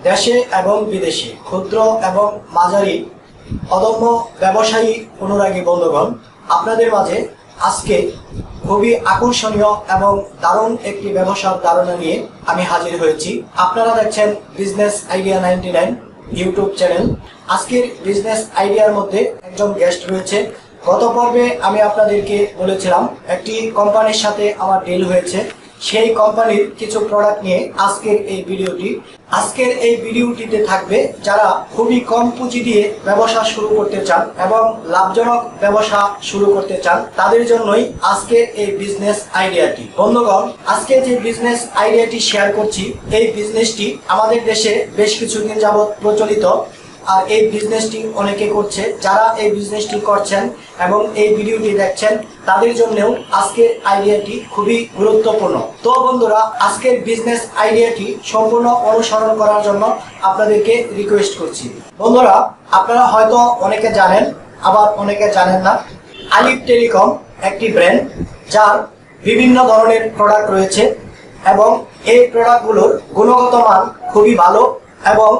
দেশে এবং বিদেশে ক্ষুদ্র এবং মাঝারি অদম্য ব্যবসায়ী অনুরাগী বন্ধুগণ, আপনাদের মাঝে আজকে খুবই আকর্ষণীয় এবং দারুণ একটি ব্যবসার ধারণা নিয়ে আমি হাজির হয়েছি। আপনারা দেখছেন বিজনেস আইডিয়া 99 ইউটিউব চ্যানেল। আজকের বিজনেস আইডিয়ার মধ্যে একজন গেস্ট রয়েছে। গত পর্বে আমি আপনাদেরকে বলেছিলাম একটি কোম্পানির সাথে আমার ডিল হয়েছে, সেই কোম্পানির কিছু প্রোডাক্ট নিয়ে আজকের এই ভিডিওটিতে থাকবে যারা খুবই কম পুঁজি দিয়ে ব্যবসা শুরু করতে চান এবং লাভজনক ব্যবসা শুরু করতে চান, তাদের জন্যই আজকের এই বিজনেস আইডিয়াটি। বন্ধুগণ, আজকে যে বিজনেস আইডিয়াটি শেয়ার করছি, এই বিজনেসটি আমাদের দেশে বেশ কিছুদিন যাবৎ প্রচলিত, আর এই বিজনেসটি অনেকে করছে। যারা এই বিজনেসটি করছেন এবং এই ভিডিওটি দেখছেন, তাদের জন্যও আজকের আইডিয়াটি খুবই গুরুত্বপূর্ণ। তো বন্ধুরা, আজকের বিজনেস আইডিয়াটি সম্পূর্ণ অনুসরণ করার জন্য আপনাদেরকে রিকোয়েস্ট করছি। বন্ধুরা, আপনারা হয়তো অনেকে জানেন, আবার অনেকে জানেন না। আলিফ টেলিকম একটি ব্র্যান্ড, যার বিভিন্ন ধরনের প্রোডাক্ট রয়েছে এবং এই প্রোডাক্টগুলোর গুণগত মান খুবই ভালো এবং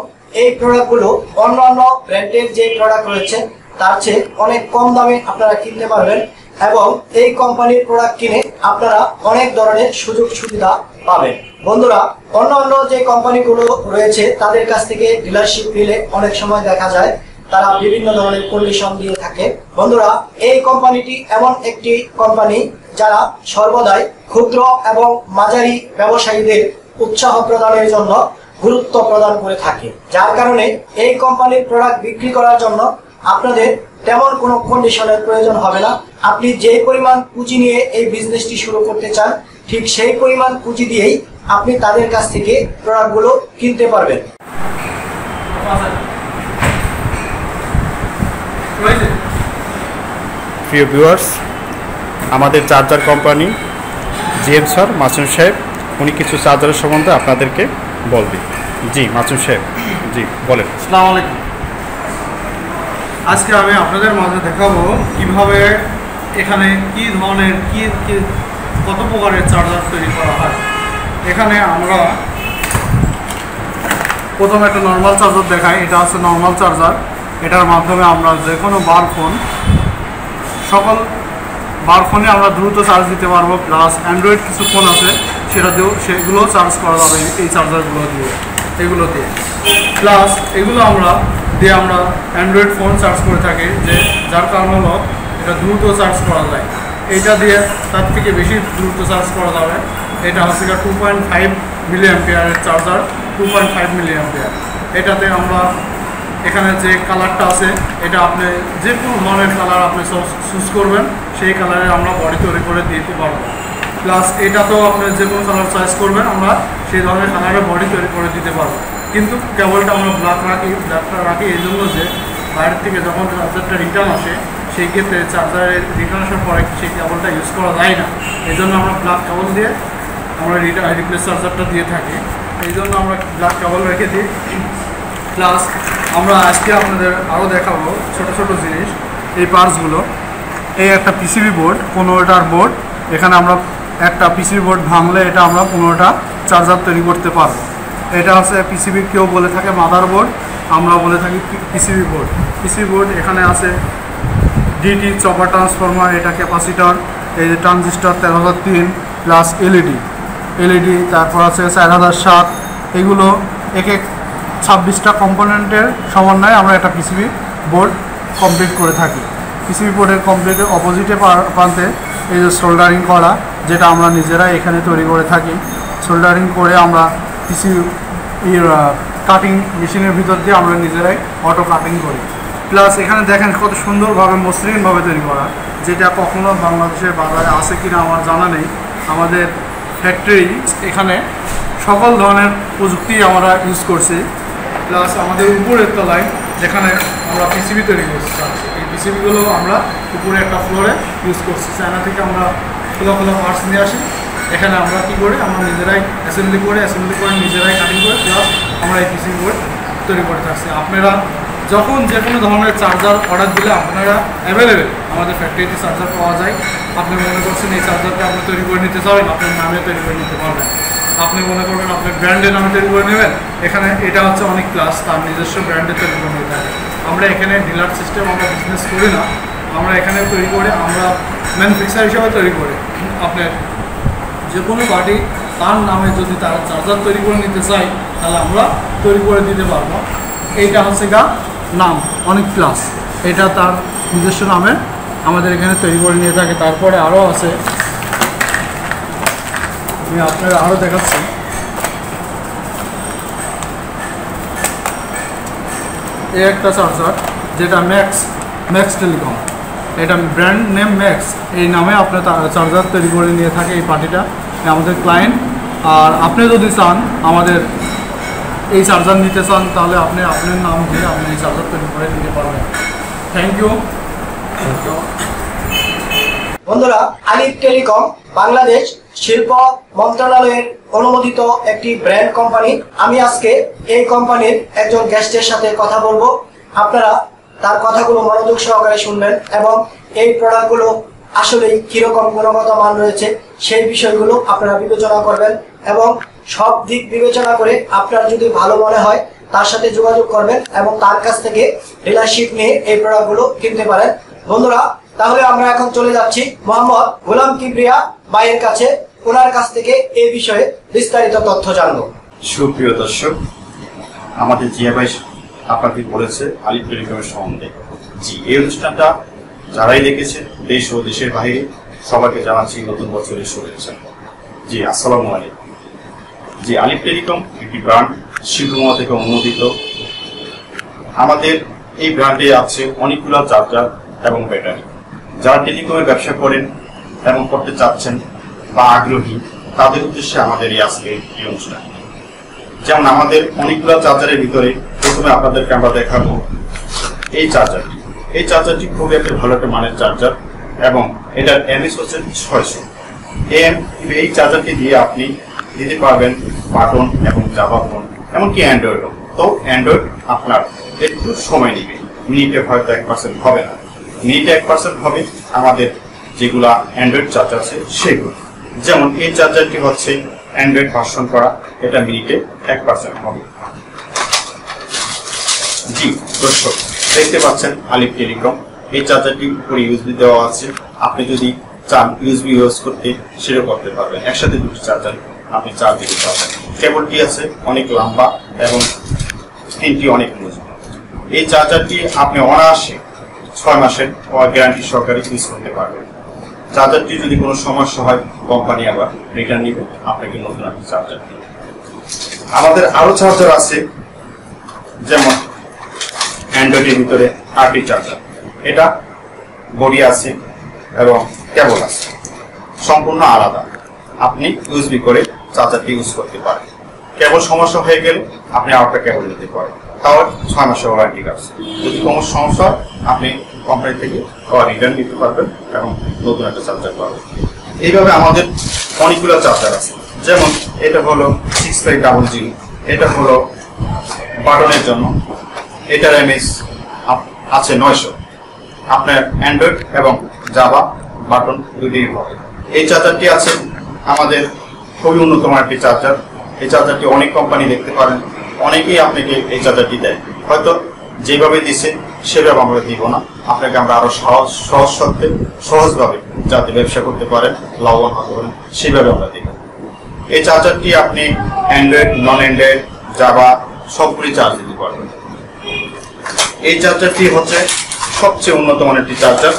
এই প্রোডাক্টগুলো অন্যান্য ব্র্যান্ডের যে প্রোডাক্ট রয়েছে তার চেয়ে অনেক কম দামে আপনারা কিনতে পারবেন এবং এই কোম্পানির প্রোডাক্ট কিনে আপনারা অনেক ধরনের সুযোগ সুবিধা পাবেন। বন্ধুরা, অন্যান্য যে কোম্পানিগুলো রয়েছে তাদের কাছ থেকে ডিলারশিপ নিলে অনেক সময় দেখা যায় তারা বিভিন্ন ধরনের কন্ডিশন দিয়ে থাকে। বন্ধুরা, এই কোম্পানিটি এমন একটি কোম্পানি যারা সর্বদাই ক্ষুদ্র এবং মাঝারি ব্যবসায়ীদের উৎসাহ প্রদানের জন্য গুরুত্ব প্রদান করে থাকে, যার কারণে এই কোম্পানির প্রোডাক্ট বিক্রি করার জন্য আপনাদের তেমন কোনো কন্ডিশনের প্রয়োজন হবে না। আপনি যে পরিমাণ পুঁজি নিয়ে এই বিজনেসটি শুরু করতে চান, ঠিক সেই পরিমাণ পুঁজি দিয়েই আপনি তাদের কাছ থেকে প্রোডাক্টগুলো কিনতে পারবেন। প্রিয় ভিউয়ার্স, আমাদের charger company GM sir, Masum সাহেব, উনি কিছু চার্জারের সম্বন্ধে আপনাদেরকে বলবে। জি মাসুম সাহেব, জি বলেন। আসসালামু আলাইকুম। আজকে আমি আপনাদের মাঝে দেখাবো কিভাবে এখানে কি ধরনের কত প্রকারের চার্জার তৈরি করা হয়। এখানে আমরা প্রথমে একটা নর্মাল চার্জার দেখাই। এটা হচ্ছে নর্মাল চার্জার। এটার মাধ্যমে আমরা যে কোনো সকল বার ফোনে আমরা দ্রুত চার্জ দিতে পারবো। প্লাস অ্যান্ড্রয়েড কিছু ফোন আছে সেগুলো চার্জ করা যাবে এই চার্জারগুলো দিয়ে। প্লাস এগুলো আমরা অ্যান্ড্রয়েড ফোন চার্জ করে থাকি, যার কারণ হলো এটা দ্রুত চার্জ করা যায়। এইটা দিয়ে তার থেকে বেশি দ্রুত চার্জ করা যাবে। এটা হচ্ছে 2.5 মিলি অ্যাম্পিয়ারের চার্জার, 2.5 মিলি অ্যাম্পিয়ার। এটাতে আমরা এখানে যে কালারটা আছে, এটা আপনি যে কোনো ধরনের কালার আপনি চুজ করবেন, সেই কালারে আমরা বডি তৈরি করে দিতে পারবো। প্লাস এটাতেও আপনি যে কোনো কালার চয়েস করবেন, আমরা সেই ধরনের কালারে বডি তৈরি করে দিতে পারবো। কিন্তু কেবলটা আমরা ব্ল্যাকটা রাখি এই জন্য যে বাইরের থেকে যখন চার্জারটা রিটার্ন আসে, সেই ক্ষেত্রে চার্জারের রিটার্ন আসার পরে সেই কেবলটা ইউজ করা যায় না। এই জন্য আমরা ব্ল্যাক কেবল দিয়ে আমরা রিপ্লেস চার্জারটা দিয়ে থাকি। এই জন্য আমরা ব্ল্যাক কেবল রেখে দিই। প্লাস আমরা আজকে আপনাদের আরও দেখাবো ছোট ছোট জিনিস, এই পার্টসগুলো। এই একটা পিসিবি বোর্ড, 15টার বোর্ড। এখানে আমরা একটা পিসিবি বোর্ড ভাঙলে এটা আমরা 15টা চার্জার তৈরি করতে পারবো। এটা হচ্ছে পিসিবি, কেউ বলে থাকে মাদার বোর্ড, আমরা বলে থাকি পিসিবি বোর্ড। পিসিবি বোর্ড এখানে আছে ডিটি চপার ট্রান্সফরমার, এটা ক্যাপাসিটর, এই যে ট্রানজিস্টর 1303 প্লাস এলইডি, তারপর আছে 4007। এগুলো এক 26টা কম্পোনেন্টের সমন্বয়ে আমরা একটা পিসিবি বোর্ড কমপ্লিট করে থাকি। পিসিবি বোর্ডের কমপ্লিটের অপোজিটে প্রান্তে এই যে সোল্ডারিং করা, যেটা আমরা নিজেরাই এখানে তৈরি করে থাকি। সোল্ডারিং করে আমরা পিসিবি কাটিং মেশিনের ভিতর দিয়ে আমরা নিজেরাই অটো কাটিং করি। প্লাস এখানে দেখেন কত সুন্দরভাবে মসৃণভাবে তৈরি করা, যেটা কখনো বাংলাদেশের বাজারে আছে কিনা আমার জানা নেই। আমাদের ফ্যাক্টরি এখানে সকল ধরনের প্রযুক্তি আমরা ইউজ করছি। প্লাস আমাদের উপরের তলায় যেখানে আমরা পিসিবি তৈরি করছি, এই পিসিবিগুলো আমরা উপরে একটা ফ্লোরে ইউজ করছি। চায়না থেকে আমরা খোলা পার্টস নিয়ে আসি। এখানে আমরা কী করি, আমরা নিজেরাই অ্যাসেম্বলি করে নিজেরাই কাটিং করে, প্লাস আমরা এই পিসিবি বোর্ড তৈরি করে থাকছি। আপনারা যখন যে কোনো ধরনের চার্জার অর্ডার দিলে আপনারা অ্যাভেলেবেল আমাদের ফ্যাক্টরিতে চার্জার পাওয়া যায়। আপনি মনে করছেন এই চার্জারটা আপনি তৈরি করে নিতে চাবেন, আপনার নামে তৈরি করে নিতে পারবেন। আপনি মনে করবেন আপনি ব্র্যান্ডের নামে তৈরি করে নেবেন, এখানে এটা হচ্ছে অনেক প্লাস তার নিজস্ব ব্র্যান্ডে তৈরি করে নিয়ে থাকে। আমরা এখানে ডিলার সিস্টেম আমরা বিজনেস করি না, আমরা এখানে তৈরি করে আমরা ম্যানুফ্যাকচার হিসাবে তৈরি করি। আপনার যে কোনো পার্টি তার নামে যদি তার চার্জার তৈরি করে নিতে চাই তাহলে আমরা তৈরি করে দিতে পারবো। এইটা হচ্ছে গা নাম অনেক প্লাস, এটা তার নিজস্ব নামে আমাদের এখানে তৈরি করে নিয়ে থাকে। তারপরে আরও আছে, আমি আপনারা আরও দেখাচ্ছি। এই একটা চার্জার যেটা ম্যাক্স টেলিকম, এটা ব্র্যান্ড নেম ম্যাক্স, এই নামে আপনার চার্জার তৈরি করে নিয়ে থাকে এই পার্টিটা, আমাদের ক্লায়েন্ট। আর আপনি যদি চান আমাদের এই চার্জার নিতে চান তাহলে আপনি আপনার নাম দিয়ে আপনি এই চার্জার তৈরি করে নিতে পারবেন। Thank you. বন্ধুরা, আলিফ টেলিকম বাংলাদেশ শিল্প মন্ত্রণালয়ের অনুমোদিত একটি ব্র্যান্ড কোম্পানি। আমি আজকে এই কোম্পানির একজন গেস্টের সাথে কথা বলবো। আপনারা তার কথাগুলো মনোযোগ সহকারে শুনবেন এবং এই প্রোডাক্টগুলো আসলে কিরকম গুণগত মান রয়েছে সেই বিষয়গুলো আপনারা বিবেচনা করবেন এবং সব দিক বিবেচনা করে আপনার যদি ভালো মনে হয় তার সাথে যোগাযোগ করবেন এবং তার কাছ থেকে ডিলারশিপ নিয়ে এই প্রোডাক্টগুলো কিনতে পারেন। বন্ধুরা, তাহলে আমরা এখন চলে যাচ্ছি মোহাম্মদ গোলাম কিবরিয়া ভাইয়ের কাছে, ওনার কাছ থেকে এই বিষয়ে বিস্তারিত তথ্য জানবো। সুপ্রিয় দর্শক, আমাদের জিয়া ভাই আপনাকে বলেছে আলিফ টেলিকমের সম্বন্ধে। জি, এই অনুষ্ঠানটা যারাই দেখেছে দেশ ও দেশের বাইরে সবাইকে জানাচ্ছি নতুন বছরের শুভেচ্ছা। জি, আসসালামু আলাইকুম। জি, আলিফ টেলিকম একটি ব্র্যান্ড শিল্পমহল থেকে অনুমোদিত। আমাদের এই ব্র্যান্ডে আছে অনেকগুলো চার্জার এবং ব্যাটারি। যারা টেলিকমের ব্যবসা করেন এবং করতে চাচ্ছেন বা আগ্রহী তাদের উদ্দেশ্যে আমাদের এই আজকে এই অনুষ্ঠান। যেমন আমাদের অনেকগুলো চার্জারের ভিতরে প্রথমে আপনাদেরকে আমরা দেখাবো এই চার্জারটি। এই চার্জারটি খুবই একটা ভালো একটা মানের চার্জার এবং এটার এমএস হচ্ছে 600 এম। এই চার্জারটি দিয়ে আপনি দিতে পারবেন বাটন এবং জাভা ফোন, এমনকি অ্যান্ড্রয়েডও। তো অ্যান্ড্রয়েড আপনার একটু সময় নেবে, মিনিটে হয়তো 1% হবে না, মিনিটে 1% হবে আমাদের যেগুলা অ্যান্ড্রয়েড চার্জার আছে সেগুলো। যেমন এই চার্জারটি হচ্ছে অ্যান্ড্রয়েড ভার্সন করা, এটা মিনিটে 1% হবে। জি দর্শক, দেখতে পাচ্ছেন আলিফ টেলিকম এই চার্জারটি উপরে ইউএসবি দেওয়া আছে। আপনি যদি চান ইউএসবি ইউজ করতে সেটাও করতে পারবেন, একসাথে দুটি চার্জার আপনি চার্জ দিতে পারবেন। কেবলটি আছে অনেক লম্বা এবং স্ক্রিনটি অনেক মজবুত। এই চার্জারটি আপনি অনায়াসে 6 মাসের গ্যারান্টি সহকারে ইউজ করতে পারবেন। চার্জারটি যদি কোনো সমস্যা হয় কোম্পানি আবার রিটার্ন নিবে, আপনাকে নতুন একটা চার্জার দিবে। আমাদের আরো চার্জার আছে, যেমন অ্যান্ড্রয়েডের ভিতরে আরটি চার্জার। এটা বডি আছে এবং কেবল আছে, সম্পূর্ণ আলাদা। আপনি ইউএসবি করে চার্জারটি ইউজ করতে পারেন। কেবল সমস্যা হয়ে গেলে আপনি আরেকটা কেবল নিতে পারেন, তাও 6 মাসের ওয়ারেন্টি আছে। যদি কোনো সমস্যা হয় আপনি কোম্পানি থেকে রিটার্ন নিতে পারবেন এবং নতুন একটা চার্জার পাবেন। এইভাবে আমাদের অনেকগুলো চার্জার আছে, যেমন এটা হলো 6500, এটা হলো বাটনের জন্য, এটার এমএস আছে 900। আপনার অ্যান্ড্রয়েড এবং জাভা বাটন দুটোই হবে। এই চার্জারটি আছে আমাদের খুবই উন্নত মানের একটি চার্জার। এই চার্জারটি অনেক কোম্পানি দেখতে পারেন, অনেকেই আপনাকে এই চার্জারটি দেয়, হয়তো যেভাবে দিচ্ছে সেভাবে আমরা দিব না, আপনাকে আমরা আরো সহজভাবে যাতে ব্যবসা করতে পারেন, লাভবান হতে পারেন সেইভাবে আমরা দিব। এই চার্জারটি আপনি অ্যান্ড্রয়েড, নন অ্যান্ড্রয়েড, জাভা সবগুলি চার্জ দিতে পারবেন। এই চার্জারটি হচ্ছে সবচেয়ে উন্নত মানের একটি চার্জার।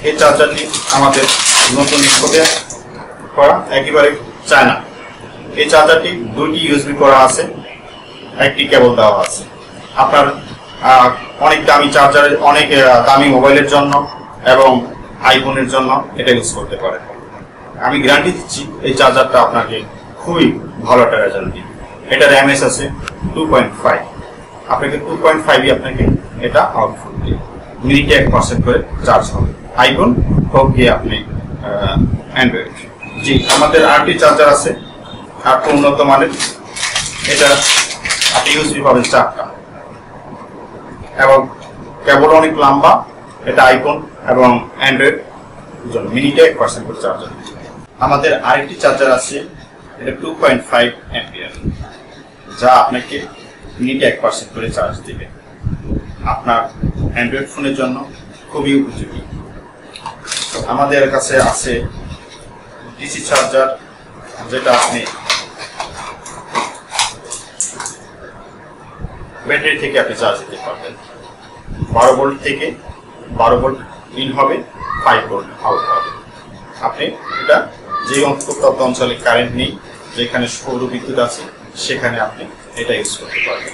এই চার্জারটি আমাদের নতুন ইস্কোপে করা, একেবারে চায়না। এই চার্জারটি 2টি ইউএসবি করা আছে, একটি কেবল দেওয়া আছে। আপনার অনেক দামি চার্জার, অনেক দামি মোবাইলের জন্য এবং আইফোনের জন্য এটা ইউজ করতে পারেন। আমি গ্যারান্টি দিচ্ছি এই চার্জারটা আপনাকে খুবই ভালো একটা রেজাল্ট দিবে। এটার এমএস আছে 2.5, আপনাকে 2.5ই আপনাকে এটা আউটপুট দিবে। মিনিটে 1% করে চার্জ হবে, আইফোন হোক গিয়ে আপনি অ্যান্ড্রয়েড। জি, আমাদের আরটি চার্জার আছে, আর উন্নত মানের। এটা আপনি ইউএসবি পাবেন 4টা এবং কেবল অনেক লম্বা। এটা আইফোন এবং অ্যান্ড্রয়েড জন্য মিনিটে 1% করে চার্জার। আমাদের আরেকটি চার্জার আছে, এটা 2.5 অ্যাম্পিয়ার, যা আপনাকে মিনিটে 1% করে চার্জ দিবে। আপনার অ্যান্ড্রয়েড ফোনের জন্য খুবই উপযোগী। আমাদের কাছে আছে ডিসি চার্জার, যেটা আপনি ব্যাটারি থেকে আপনি চার্জ দিতে পারবেন। 12 ভোল্ট থেকে 12 ভোল্ট ইন হবে, 5 ভোল্ট আউট হবে। আপনি এটা যে প্রত্যন্ত অঞ্চলে কারেন্ট নেই, যেখানে সৌর বিদ্যুৎ আছে, সেখানে আপনি এটা ইউজ করতে পারবেন।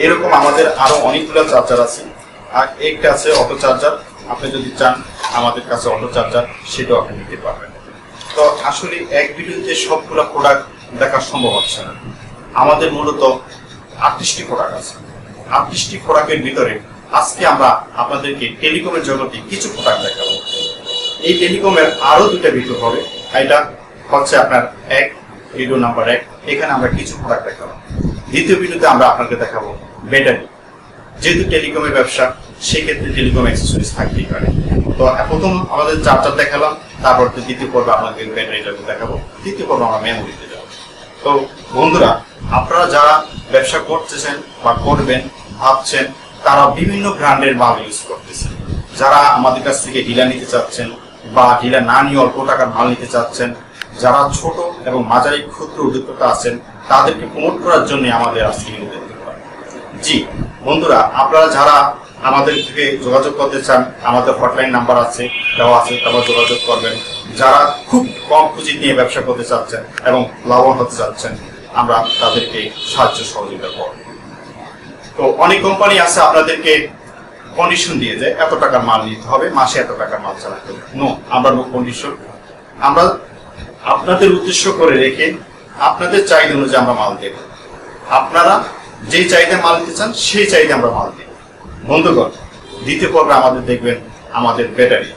এরকম আমাদের আরো অনেকগুলো চার্জার আছে। আর একটা আছে অটো চার্জার, আপনি যদি চান আমাদের কাছে অটো চার্জার, সেটাও আপনি নিতে পারবেন। তো আসলে এক ভিডিওতে সবগুলো প্রোডাক্ট দেখা সম্ভব হচ্ছে না। আমাদের মূলত 38টি প্রোডাক্ট আছে। 38টি প্রোডাক্টের ভিতরে আজকে আমরা আপনাদেরকে টেলিকমের জগতে কিছু প্রোডাক্ট দেখাবো। এই টেলিকমের আরো দুটো ভিডিও হবে। এটা হচ্ছে আপনার ভিডিও নাম্বার 1, এখানে আমরা কিছু প্রোডাক্ট দেখাবো। দ্বিতীয় ভিডিওতে আমরা আপনাকে দেখাবো ব্যাটারি। যেহেতু টেলিকমের ব্যবসা, সেক্ষেত্রে টেলিকম অ্যাক্সেসরিজ থাকতেই পারে। তো প্রথম আমাদের চার্জার দেখালাম, তারপর দ্বিতীয় পর্বে আপনাকে ব্যাটারিটা দেখাবো, তৃতীয় পর্বে আমরা মেমোরিতে যাবো। তো বন্ধুরা, আপনারা যারা ব্যবসা করতেছেন বা করবেন ভাবছেন, তারা বিভিন্ন ব্র্যান্ডের মাল ইউজ করতেছেন। যারা আমাদের কাছ থেকে ডিলার নিতে চাচ্ছেন বা ডিলার না নিয়ে অল্প টাকার মাল নিতে চাচ্ছেন, যারা ছোট এবং মাঝারি ক্ষুদ্র উদ্যোক্তা আছেন, তাদেরকে প্রমোট করার জন্য আমাদের আজকে জি বন্ধুরা, আপনারা যারা আমাদের থেকে যোগাযোগ করতে চান, আমাদের হটলাইন নাম্বার আছে, দেওয়া আছে, তারপর যোগাযোগ করবেন। যারা খুব কম পুঁজি নিয়ে ব্যবসা করতে চাচ্ছেন এবং লাভবান হতে চাচ্ছেন, আমরা তাদেরকে সাহায্য সহযোগিতা করব। তো অনেক কোম্পানি আছে আপনাদেরকে কন্ডিশন দিয়ে যে এত টাকার মাল নিতে হবে, মাসে এত টাকার মাল চালাতে হবে। নো, আমরা নো কন্ডিশন। আমরা আপনাদের উদ্দেশ্য করে রেখে আপনাদের চাহিদা অনুযায়ী আমরা মাল দেব। আপনারা যে চাহিদা মাল দিতে চান, সেই চাহিদা আমরা মাল দেব। বন্ধুগণ, দ্বিতীয় পর্বে আমাদের দেখবেন আমাদের ব্যাটারি।